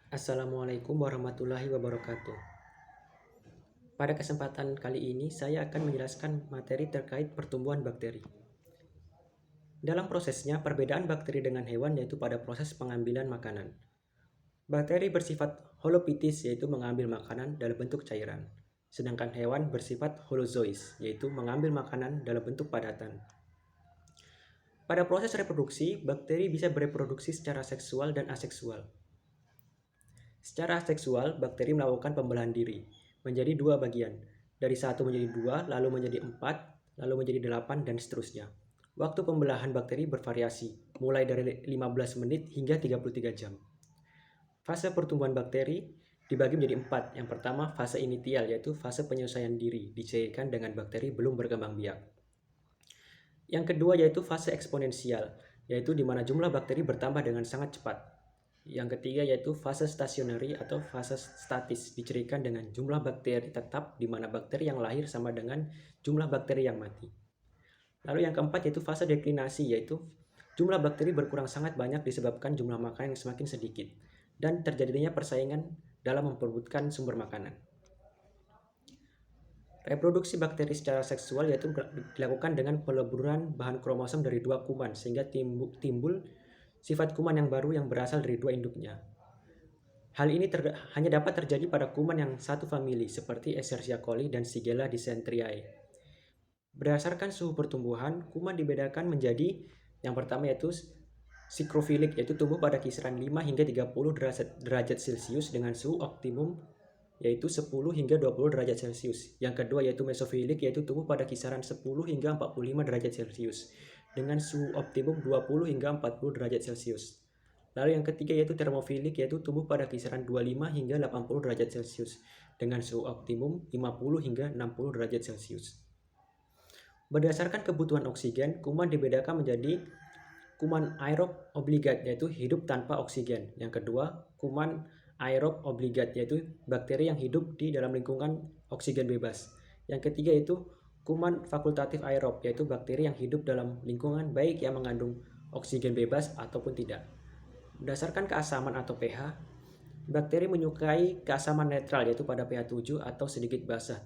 Assalamualaikum warahmatullahi wabarakatuh. Pada kesempatan kali ini, saya akan menjelaskan materi terkait pertumbuhan bakteri. Dalam prosesnya, perbedaan bakteri dengan hewan yaitu pada proses pengambilan makanan. Bakteri bersifat holopitis yaitu mengambil makanan dalam bentuk cairan. Sedangkan hewan bersifat holozois yaitu mengambil makanan dalam bentuk padatan. Pada proses reproduksi, bakteri bisa bereproduksi secara seksual dan aseksual. Secara seksual, bakteri melakukan pembelahan diri menjadi dua bagian, dari satu menjadi dua, lalu menjadi empat, lalu menjadi 8, dan seterusnya. Waktu pembelahan bakteri bervariasi, mulai dari 15 menit hingga 33 jam. Fase pertumbuhan bakteri dibagi menjadi empat. Yang pertama, fase initial, yaitu fase penyesuaian diri, dicairkan dengan bakteri belum berkembang biak. Yang kedua yaitu fase eksponensial, yaitu di mana jumlah bakteri bertambah dengan sangat cepat. Yang ketiga yaitu fase stationary atau fase statis, dicirikan dengan jumlah bakteri tetap di mana bakteri yang lahir sama dengan jumlah bakteri yang mati. Lalu yang keempat yaitu fase deklinasi, yaitu jumlah bakteri berkurang sangat banyak disebabkan jumlah makanan yang semakin sedikit dan terjadinya persaingan dalam memperebutkan sumber makanan. Reproduksi bakteri secara seksual yaitu dilakukan dengan peleburan bahan kromosom dari dua kuman sehingga timbul sifat kuman yang baru yang berasal dari dua induknya. Hal ini hanya dapat terjadi pada kuman yang satu famili seperti Escherichia coli dan Shigella dysenteriae. Berdasarkan suhu pertumbuhan, kuman dibedakan menjadi yang pertama yaitu sikrofilik, yaitu tumbuh pada kisaran 5 hingga 30 derajat Celcius dengan suhu optimum yaitu 10 hingga 20 derajat Celcius. Yang kedua yaitu mesofilik, yaitu tumbuh pada kisaran 10 hingga 45 derajat Celcius dengan suhu optimum 20 hingga 40 derajat Celcius. Lalu yang ketiga yaitu termofilik, yaitu tumbuh pada kisaran 25 hingga 80 derajat Celcius dengan suhu optimum 50 hingga 60 derajat Celcius. Berdasarkan kebutuhan oksigen, kuman dibedakan menjadi kuman aerob obligat, yaitu hidup tanpa oksigen. Yang kedua, kuman aerob obligat, yaitu bakteri yang hidup di dalam lingkungan oksigen bebas. Yang ketiga yaitu kuman fakultatif aerob, yaitu bakteri yang hidup dalam lingkungan baik yang mengandung oksigen bebas ataupun tidak. Berdasarkan keasaman atau pH, bakteri menyukai keasaman netral yaitu pada pH 7 atau sedikit basah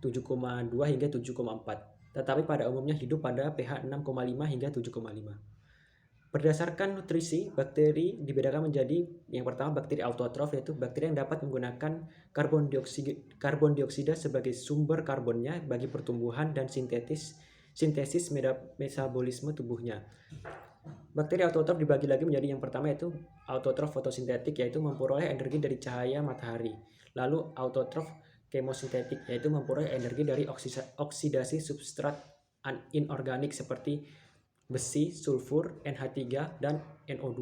7,2 hingga 7,4, tetapi pada umumnya hidup pada pH 6,5 hingga 7,5. Berdasarkan nutrisi, bakteri dibedakan menjadi yang pertama bakteri autotrof, yaitu bakteri yang dapat menggunakan karbon dioksida sebagai sumber karbonnya bagi pertumbuhan dan sintesis metabolisme tubuhnya. Bakteri autotrof dibagi lagi menjadi yang pertama yaitu autotrof fotosintetik, yaitu memperoleh energi dari cahaya matahari. Lalu autotrof kemosintetik, yaitu memperoleh energi dari oksidasi substrat inorganik seperti besi, sulfur, NH3, dan NO2.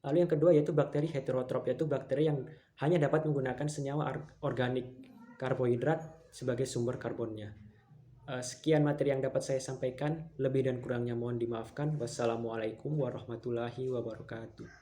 Lalu yang kedua yaitu bakteri heterotrof, yaitu bakteri yang hanya dapat menggunakan senyawa organik karbohidrat sebagai sumber karbonnya. Sekian materi yang dapat saya sampaikan, lebih dan kurangnya mohon dimaafkan. Wassalamualaikum warahmatullahi wabarakatuh.